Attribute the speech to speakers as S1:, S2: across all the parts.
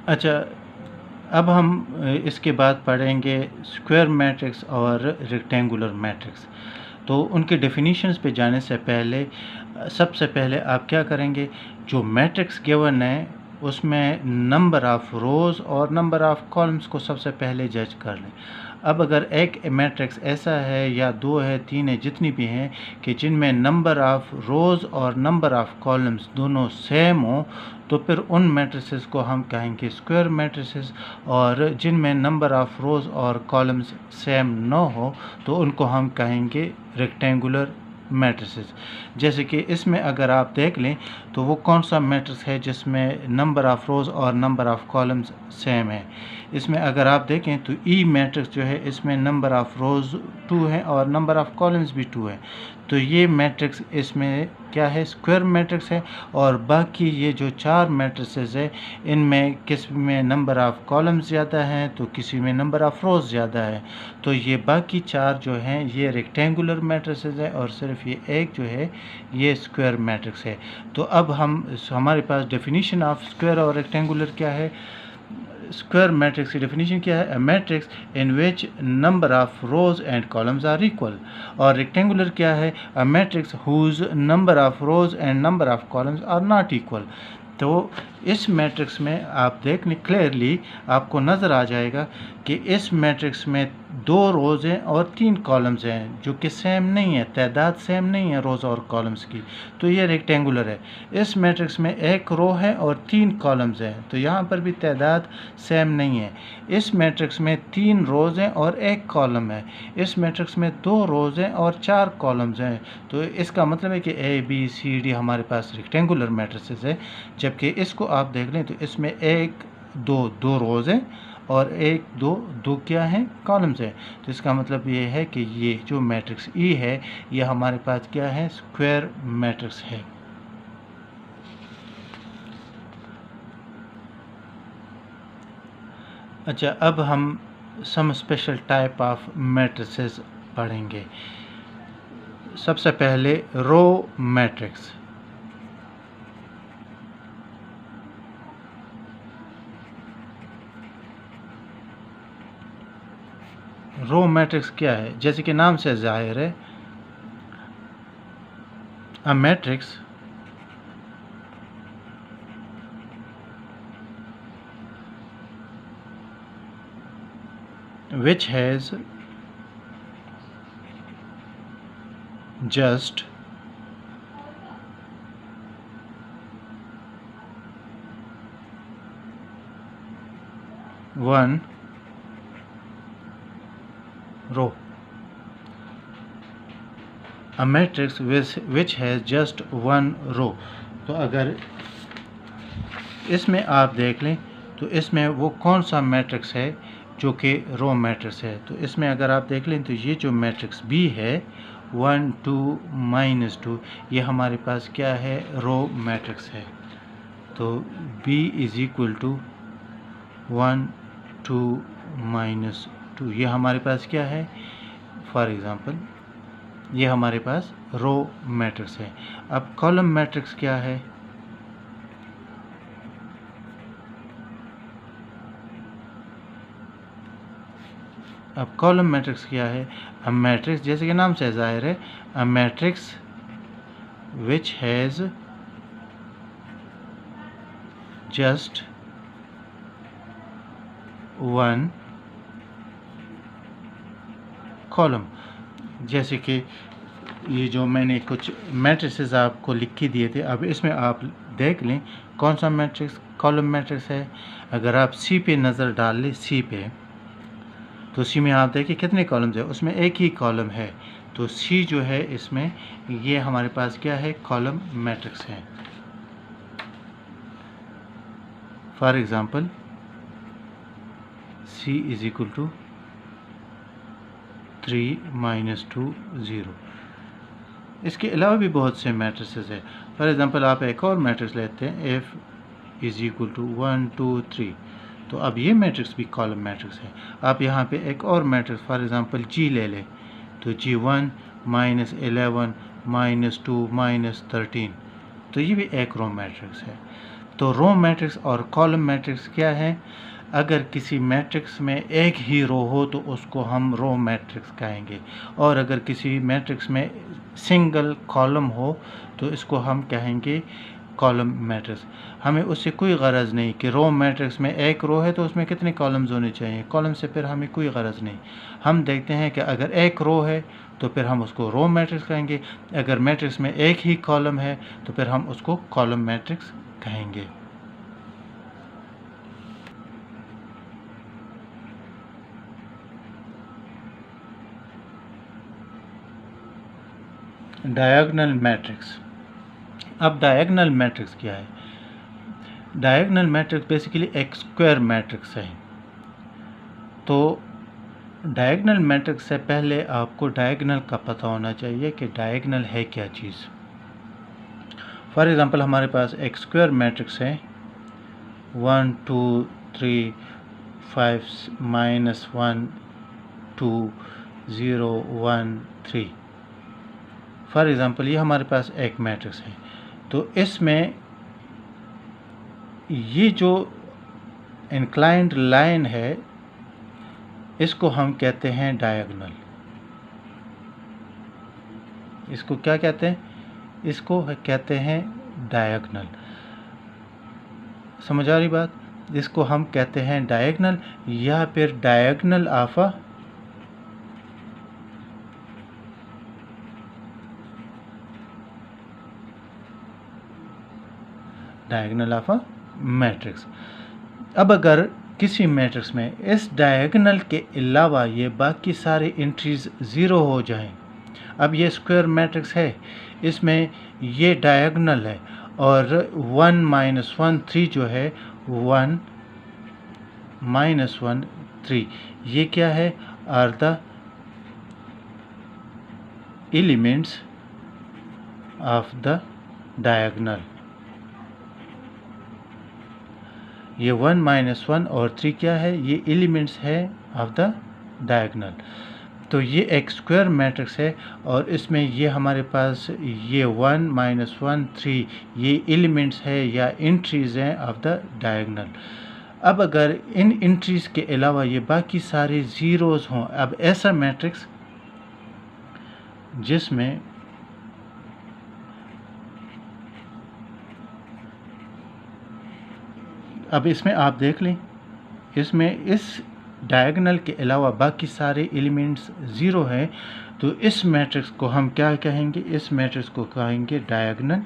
S1: अच्छा, अब हम इसके बाद पढ़ेंगे स्क्वायर मैट्रिक्स और रेक्टेंगुलर मैट्रिक्स। तो उनके डेफिनेशंस पे जाने से पहले सबसे पहले आप क्या करेंगे, जो मैट्रिक्स गिवन है उसमें नंबर ऑफ़ रोज़ और नंबर ऑफ़ कॉलम्स को सबसे पहले जज कर लें। अब अगर एक मैट्रिक्स ऐसा है या 2 है, 3 है, जितनी भी हैं कि जिनमें नंबर ऑफ़ रोज़ और नंबर ऑफ़ कॉलम्स दोनों सेम हो, तो फिर उन मैट्रिसेस को हम कहेंगे स्क्वायर मैट्रिसेस, और जिनमें नंबर ऑफ़ रोज़ और कॉलम्स सेम न हो तो उनको हम कहेंगे रेक्टेंगुलर मैट्रिसेस। जैसे कि इसमें अगर आप देख लें तो वो कौन सा मैट्रिक्स है जिसमें नंबर ऑफ़ रोज़ और नंबर ऑफ़ कॉलम्स सेम है। इसमें अगर आप देखें तो ई मैट्रिक्स जो है इसमें नंबर ऑफ़ रोज़ 2 है और नंबर ऑफ़ कॉलम्स भी 2 है। तो ये मैट्रिक्स इसमें क्या है, स्क्वायर मैट्रिक्स है। और बाकी ये जो 4 मैट्रिसेस है इनमें किसी में नंबर ऑफ़ कॉलम्स ज़्यादा हैं तो किसी में नंबर ऑफ़ रोज़ ज़्यादा है। तो ये बाकी 4 जो हैं ये रेक्टेंगुलर मैट्रिसेस है और सिर्फ ये एक जो है ये स्क्वायर मैट्रिक्स है। तो अब हमारे पास डेफिनेशन ऑफ स्क्वायर और रेक्टेंगुलर क्या है। स्क्वायर मैट्रिक्स की डेफिनेशन क्या है, a matrix in which number of rows and columns are equal. और रेक्टेंगुलर क्या है, a matrix whose number of rows and number of columns are not equal. तो इस मैट्रिक्स में आप देख लें क्लियरली आपको नज़र आ जाएगा कि इस मैट्रिक्स में 2 रोज़ हैं और 3 कॉलम्स हैं जो कि सेम नहीं है, तादाद सेम नहीं है रोज़ और कॉलम्स की, तो ये रेक्टेंगुलर है। इस मैट्रिक्स में 1 रो है और 3 कॉलम्स हैं तो यहाँ पर भी तादाद सेम नहीं है। इस मैट्रिक्स में 3 रोज़ हैं और 1 कॉलम है। इस मैट्रिक्स में 2 रोज़ हैं और 4 कॉलम्स हैं। तो इसका मतलब है कि ए बी सी डी हमारे पास रेक्टेंगुलर मैट्रिसेस है। जबकि इसको आप देख लें तो इसमें 1 2 रोज़ हैं और 1 2 क्या हैं, कॉलम्स हैं। तो इसका मतलब ये है कि ये जो मैट्रिक्स ई है ये हमारे पास क्या है, स्क्वायर मैट्रिक्स है। अच्छा, अब हम some special type of matrices पढ़ेंगे। सबसे पहले रो मैट्रिक्स। रो मैट्रिक्स क्या है, जैसे कि नाम से जाहिर है, a matrix which has just one row। A matrix which has just one row। तो अगर इसमें आप देख लें तो इसमें वो कौन सा मैट्रिक्स है जो कि रो मैट्रिक्स है। तो इसमें अगर आप देख लें तो ये जो मैट्रिक्स बी है 1 2 -2 ये हमारे पास क्या है, रो मैट्रिक्स है। तो b इज़ इक्वल टू 1 2 -2 ये हमारे पास क्या है, फॉर एग्ज़ाम्पल ये हमारे पास रो मैट्रिक्स है। अब कॉलम मैट्रिक्स क्या है, अब कॉलम मैट्रिक्स क्या है, अ मैट्रिक्स जैसे कि नाम से जाहिर है, a matrix which has just one column. जैसे कि ये जो मैंने कुछ मैट्रिसेस आपको लिख के दिए थे, अब इसमें आप देख लें कौन सा मैट्रिक्स कॉलम मैट्रिक्स है। अगर आप सी पे नज़र डाल लें, सी पे, तो सी में आप देखिए कितने कॉलम्स है, उसमें एक ही कॉलम है। तो सी जो है इसमें ये हमारे पास क्या है, कॉलम मैट्रिक्स है। For example C is equal to 3 -2 0। इसके अलावा भी बहुत से मैट्रिसेस है। फॉर एग्ज़ाम्पल आप एक और मैट्रिक्स लेते हैं, एफ इज़ इक्वल टू 1 2 3। तो अब ये मैट्रिक्स भी कॉलम मैट्रिक्स है। आप यहाँ पे एक और मैट्रिक्स फॉर एग्ज़ाम्पल जी ले लें, तो जी 1 -11 -2 -13, तो ये भी एक रो मैट्रिक्स है। तो रो मैट्रिक्स और कॉलम मैट्रिक्स क्या है? अगर किसी मैट्रिक्स में एक ही रो हो तो उसको हम रो मैट्रिक्स कहेंगे, और अगर किसी मैट्रिक्स में सिंगल कॉलम हो तो इसको हम कहेंगे कॉलम मैट्रिक्स। हमें उससे कोई गरज नहीं कि रो मैट्रिक्स में एक रो है तो उसमें कितने कॉलम्स होने चाहिए, कॉलम से फिर हमें कोई गरज नहीं। हम देखते हैं कि अगर एक रो है तो फिर हम उसको रो मैट्रिक्स कहेंगे, अगर मैट्रिक्स में एक ही कॉलम है तो फिर हम उसको कॉलम मैट्रिक्स कहेंगे। Diagonal matrix. अब डायगोनल मैट्रिक्स क्या है? डायगोनल मैट्रिक्स बेसिकली एक स्क्वायर मैट्रिक्स है। तो डायगोनल मैट्रिक्स से पहले आपको डायगोनल का पता होना चाहिए कि डायगोनल है क्या चीज़। फॉर एग्ज़ाम्पल हमारे पास एक स्क्वायर मैट्रिक्स है 1 2 3 5 -1 2 0 1 3। फॉर एग्ज़ाम्पल ये हमारे पास एक मैट्रिक्स है, तो इसमें ये जो इंक्लाइंड लाइन है इसको हम कहते हैं डायगोनल। इसको क्या कहते हैं? इसको कहते हैं डायगोनल। समझ आ रही बात? इसको हम कहते हैं डायगोनल या फिर diagonal of a diagonal of a matrix. अब अगर किसी मैट्रिक्स में इस डायगोनल के अलावा ये बाकी सारे एंट्रीज ज़ीरो हो जाएं, अब ये स्क्वायर मैट्रिक्स है, इसमें ये डायगोनल है और 1 -1 3 जो है 1 -1 3 ये क्या है? Are the elements of the diagonal. ये 1 -1 और 3 क्या है? ये एलिमेंट्स है ऑफ द डायगोनल। तो ये एक स्क्वायर मैट्रिक्स है और इसमें ये हमारे पास ये 1 -1 3 ये एलिमेंट्स है या एंट्रीज हैं ऑफ द डायगोनल। अब अगर इन एंट्रीज के अलावा ये बाकी सारे ज़ीरोज़ हों, अब ऐसा मैट्रिक्स जिसमें अब इसमें आप देख लें, इसमें इस डायगोनल के अलावा बाकी सारे एलिमेंट्स ज़ीरो हैं, तो इस मैट्रिक्स को हम क्या कहेंगे? इस मैट्रिक्स को कहेंगे डायगोनल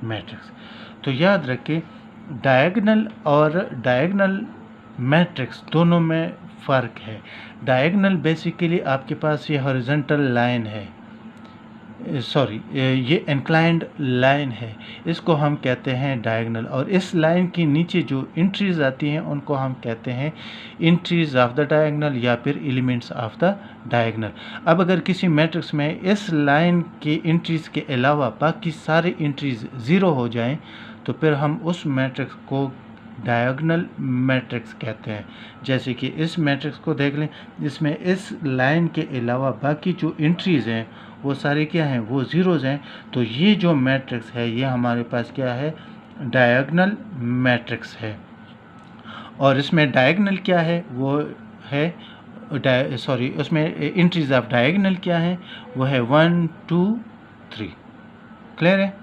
S1: मैट्रिक्स। तो याद रखें डायगोनल और डायगोनल मैट्रिक्स दोनों में फ़र्क है। डायगोनल बेसिकली आपके पास ये हॉरिजॉन्टल लाइन है, सॉरी ये इंक्लाइंड लाइन है, इसको हम कहते हैं डायगोनल, और इस लाइन के नीचे जो एंट्रीज आती हैं उनको हम कहते हैं एंट्रीज ऑफ द डायगोनल या फिर एलिमेंट्स ऑफ द डायगोनल। अब अगर किसी मैट्रिक्स में इस लाइन के एंट्रीज के अलावा बाकी सारे एंट्रीज ज़ीरो हो जाएं तो फिर हम उस मैट्रिक्स को डायगोनल मैट्रिक्स कहते हैं। जैसे कि इस मैट्रिक्स को देख लें, इसमें इस लाइन के अलावा बाकी जो एंट्रीज़ हैं वो सारे क्या हैं? वो ज़ीरोज़ हैं। तो ये जो मैट्रिक्स है ये हमारे पास क्या है? डायगोनल मैट्रिक्स है। और इसमें डायगोनल क्या है? वो है उसमें एंट्रीज ऑफ डायगोनल क्या है? वो है 1 2 3। क्लियर है?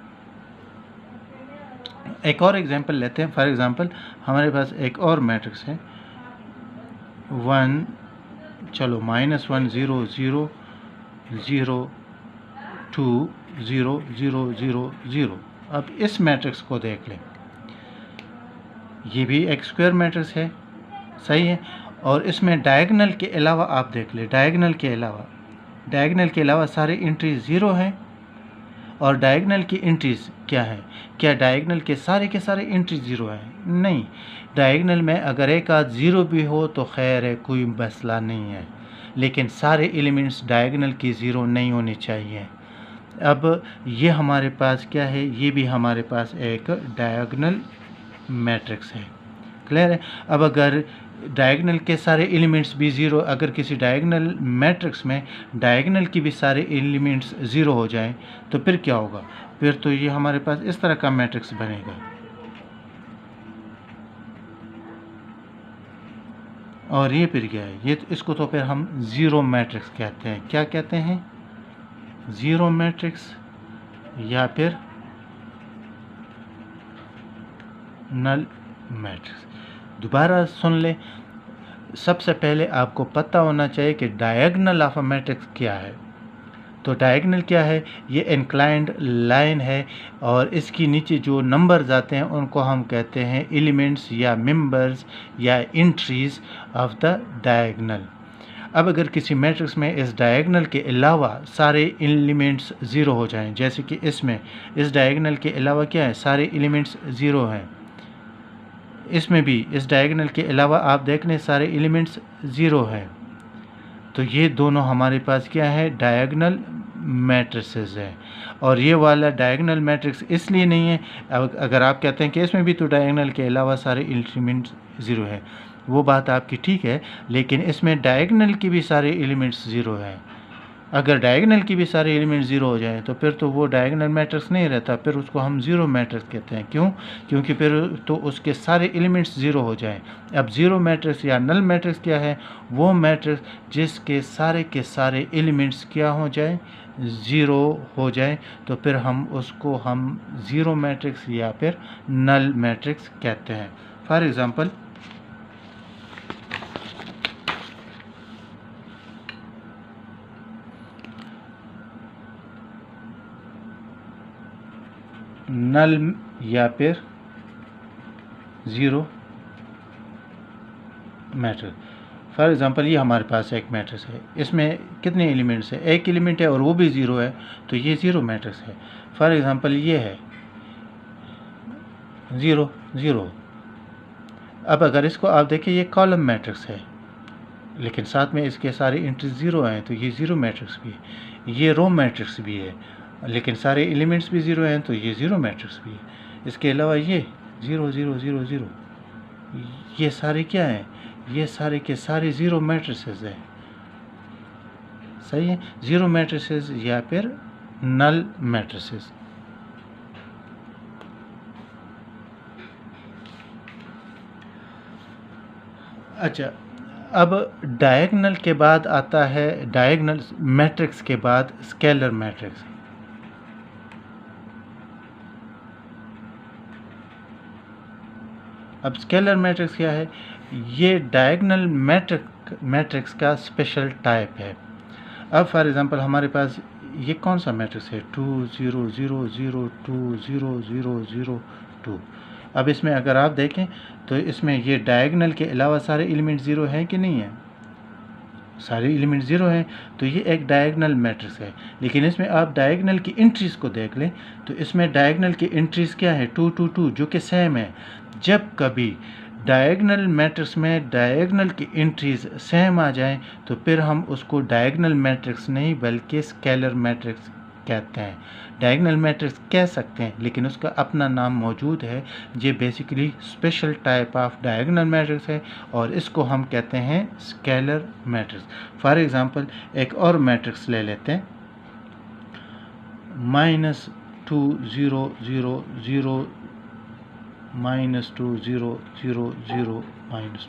S1: एक और एग्जांपल लेते हैं। फॉर एग्जांपल हमारे पास एक और मैट्रिक्स है 1 चलो -1 0 0 0 2 0 0 0 0। अब इस मैट्रिक्स को देख लें, ये भी एक स्क्वायर मैट्रिक्स है, सही है। और इसमें डायगोनल के अलावा आप देख लें, डायगोनल के अलावा सारे एंट्रीज ज़ीरो हैं। और डायगोनल की एंट्रीज क्या है? क्या डायगोनल के सारे एंट्रीज ज़ीरो हैं? नहीं, डायगोनल में अगर एक आध ज़ीरो भी हो तो खैर है, कोई मसला नहीं है, लेकिन सारे एलिमेंट्स डायगोनल की ज़ीरो नहीं होने चाहिए। अब ये हमारे पास क्या है? ये भी हमारे पास एक डायगोनल मैट्रिक्स है। क्लियर है? अब अगर डायगोनल के सारे एलिमेंट्स भी ज़ीरो, अगर किसी डायगोनल मैट्रिक्स में डायगोनल की भी सारे एलिमेंट्स ज़ीरो हो जाएं तो फिर क्या होगा? फिर तो ये हमारे पास इस तरह का मैट्रिक्स बनेगा। और ये फिर क्या है? ये इसको तो फिर हम ज़ीरो मैट्रिक्स कहते हैं। क्या कहते हैं? ज़ीरो मैट्रिक्स या फिर नल मैट्रिक्स। दोबारा सुन ले, सबसे पहले आपको पता होना चाहिए कि डायगोनल ऑफ अ मैट्रिक्स क्या है। तो डायगोनल क्या है? ये इंक्लाइंड लाइन है और इसकी नीचे जो नंबर्स आते हैं उनको हम कहते हैं एलिमेंट्स या मेंबर्स या एंट्रीज ऑफ द डायगोनल। अब अगर किसी मैट्रिक्स में इस डायगोनल के अलावा सारे एलिमेंट्स ज़ीरो हो जाएं, जैसे कि इसमें इस डायगोनल के अलावा क्या है? सारे एलिमेंट्स ज़ीरो हैं। इसमें भी इस डायगोनल के अलावा आप देख लें सारे एलिमेंट्स ज़ीरो हैं। तो ये दोनों हमारे पास क्या है? डायगोनल मैट्रिसेस है। और ये वाला डायगोनल मैट्रिक्स इसलिए नहीं है, अगर आप कहते हैं कि इसमें भी तो डायगोनल के अलावा सारे एलिमेंट्स ज़ीरो है, वो बात आपकी ठीक है, लेकिन इसमें डायगोनल की भी सारे एलिमेंट्स ज़ीरो हैं। अगर डायगोनल की भी सारे एलिमेंट ज़ीरो हो जाएं तो फिर तो वो डायगोनल मैट्रिक्स नहीं रहता, फिर उसको हम ज़ीरो मैट्रिक्स कहते हैं। क्यों? क्योंकि फिर तो उसके सारे एलिमेंट्स ज़ीरो हो जाएं। अब ज़ीरो मैट्रिक्स या नल मैट्रिक्स क्या है? वो मैट्रिक्स जिसके सारे एलिमेंट्स क्या हो जाए? ज़ीरो हो जाए, तो फिर हम उसको हम ज़ीरो मैट्रिक्स या फिर नल मैट्रिक्स कहते हैं। फॉर एग्ज़ाम्पल, नल या फिर ज़ीरो मैट्रिक्स। फॉर एग्ज़ाम्पल, ये हमारे पास एक मैट्रिक्स है, इसमें कितने एलिमेंट्स है? एक एलिमेंट है और वो भी ज़ीरो है, तो ये ज़ीरो मैट्रिक्स है। फॉर एग्ज़ाम्पल, ये है ज़ीरो ज़ीरो। अब अगर इसको आप देखें, ये कॉलम मैट्रिक्स है, लेकिन साथ में इसके सारे एंट्रीज ज़ीरो हैं, तो ये ज़ीरो मैट्रिक्स भी है। ये रो मैट्रिक्स भी है, लेकिन सारे एलिमेंट्स भी ज़ीरो हैं, तो ये ज़ीरो मैट्रिक्स भी है। इसके अलावा ये ज़ीरो ज़ीरो ज़ीरो ज़ीरो, ये सारे क्या हैं? ये सारे के सारे ज़ीरो मैट्रिसेस हैं। सही है? ज़ीरो मैट्रिसेस या फिर नल मैट्रिसेस। अच्छा, अब डायगोनल के बाद आता है, डायगोनल मैट्रिक्स के बाद स्केलर मैट्रिक्स। अब स्केलर मैट्रिक्स क्या है? ये डायगोनल मैट्रिक्स का स्पेशल टाइप है। अब फॉर एग्ज़ाम्पल, हमारे पास ये कौन सा मैट्रिक्स है? 2 0 0 0 2 0 0 0 2। अब इसमें अगर आप देखें तो इसमें ये डायगोनल के अलावा सारे एलिमेंट ज़ीरो हैं कि नहीं है? सारे एलिमेंट ज़ीरो हैं, तो ये एक डायगोनल मैट्रिक्स है। लेकिन इसमें आप डायगोनल की एंट्रीज़ को देख लें तो इसमें डायगोनल की एंट्रीज़ क्या है? 2 2 2, जो कि सेम है। जब कभी डायगोनल मैट्रिक्स में डायगोनल की एंट्रीज़ सेम आ जाएं तो फिर हम उसको डायगोनल मैट्रिक्स नहीं बल्कि स्केलर मैट्रिक्स कहते हैं। डायगोनल मैट्रिक्स कह सकते हैं, लेकिन उसका अपना नाम मौजूद है। ये basically special type of diagonal matrix है और इसको हम कहते हैं स्केलर मैट्रिक्स। फॉर एग्ज़ाम्पल, एक और मैट्रिक्स ले लेते हैं, -2 0 0 0 -2 0 0 0 -2।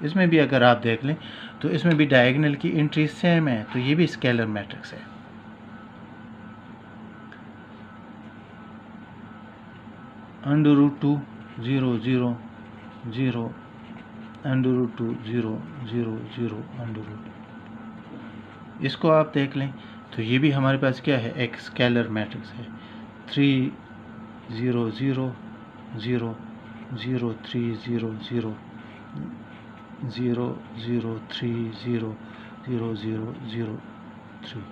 S1: इसमें भी अगर आप देख लें तो इसमें भी डायगोनल की एंट्री सेम है, तो ये भी स्केलर मैट्रिक्स है। √2 0 0 0 √2 0 0 0 √2। इसको आप देख लें तो ये भी हमारे पास क्या है? एक स्केलर मैट्रिक्स है। 3 0 0 0 0 3 0 0 0 0 3 0 0 0 0 3।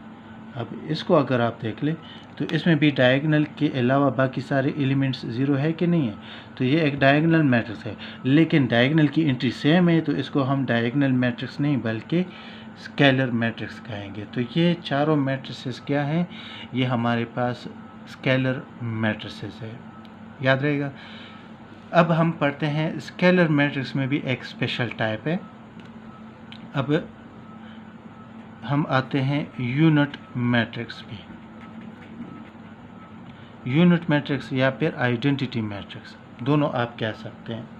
S1: अब इसको अगर आप देख लें तो इसमें भी डायगोनल के अलावा बाकी सारे एलिमेंट्स ज़ीरो है कि नहीं है? तो ये एक डायगोनल मैट्रिक्स है, लेकिन डायगोनल की एंट्री सेम है, तो इसको हम डायगोनल मैट्रिक्स नहीं बल्कि स्केलर मैट्रिक्स कहेंगे। तो ये चारों मैट्रिसेस क्या हैं? ये हमारे पास स्केलर मैट्रिसेस है। याद रहेगा। अब हम पढ़ते हैं स्केलर मैट्रिक्स में भी एक स्पेशल टाइप है। अब हम आते हैं यूनिट मैट्रिक्स भी, यूनिट मैट्रिक्स या फिर आइडेंटिटी मैट्रिक्स, दोनों आप कह सकते हैं।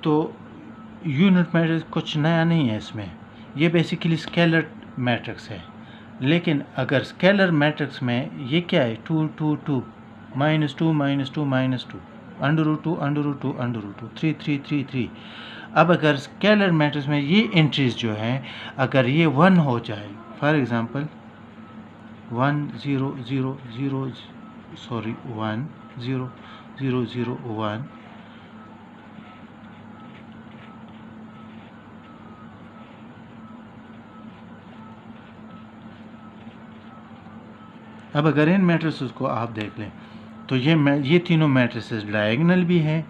S1: तो यूनिट मैट्रिक्स कुछ नया नहीं है इसमें, ये बेसिकली स्केलर मैट्रिक्स है। लेकिन अगर स्केलर मैट्रिक्स में ये क्या है, 2 2 2 -2 -2 -2 √2 √2 √2 3 3 3 3। अब अगर स्केलर मैट्रिक्स में ये एंट्रीज जो हैं अगर ये 1 हो जाए, फॉर एग्जांपल 1 0 0 0 सॉरी 1 0 0 0 1, अब अगर इन मैट्रिसेस को आप देख लें तो ये तीनों मैट्रिसेस डायगोनल भी हैं,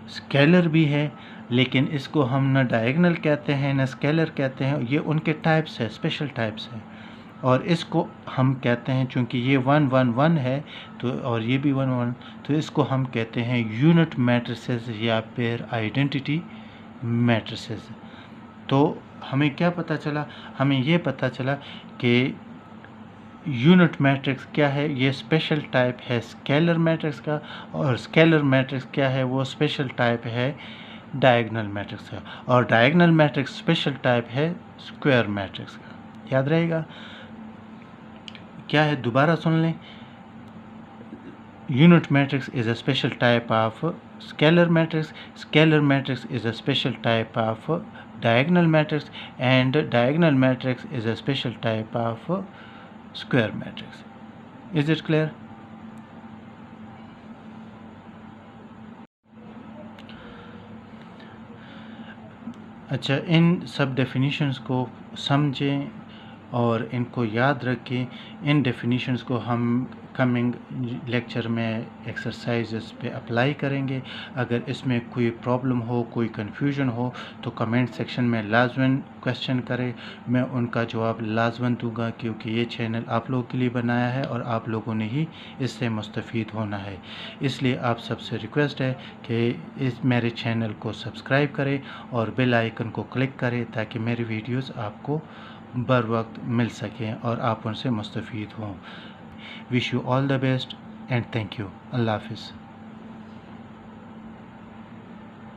S1: स्केलर भी है, लेकिन इसको हम ना डायगोनल कहते हैं ना स्केलर कहते हैं, ये उनके टाइप्स है, स्पेशल टाइप्स है। और इसको हम कहते हैं, चूँकि ये 1 1 1 है तो और ये भी 1 1, तो इसको हम कहते हैं यूनिट मैट्रिसेस या फिर आइडेंटिटी मैट्रिसेस। तो हमें क्या पता चला, हमें ये पता चला कि यूनिट मैट्रिक्स क्या है, ये स्पेशल टाइप है स्केलर मैट्रिक्स का, और स्केलर मैट्रिक्स क्या है, वो स्पेशल टाइप है डायगोनल मैट्रिक्स का, और डायगोनल मैट्रिक्स स्पेशल टाइप है स्क्वायर मैट्रिक्स का। याद रहेगा क्या है, दोबारा सुन लें। Unit matrix is a special type of scalar matrix, scalar matrix is a special type of diagonal matrix, and diagonal matrix is a special type of square matrix. Is it clear? अच्छा, इन सब definitions को समझें और इनको याद रखें। इन definitions को हम कमिंग लेक्चर में एक्सरसाइजेस पे अप्लाई करेंगे। अगर इसमें कोई प्रॉब्लम हो, कोई कन्फ्यूजन हो तो कमेंट सेक्शन में लाजमन क्वेश्चन करें, मैं उनका जवाब लाजमन दूंगा, क्योंकि ये चैनल आप लोगों के लिए बनाया है और आप लोगों ने ही इससे मुस्तफ़ीद होना है। इसलिए आप सबसे रिक्वेस्ट है कि इस मेरे चैनल को सब्सक्राइब करें और बेल आइकन को क्लिक करें ताकि मेरी वीडियोज़ आपको बर वक्त मिल सकें और आप उनसे मुस्तफ़ीद हों। Wish you all the best and thank you. अल्लाह हाफ़िज़।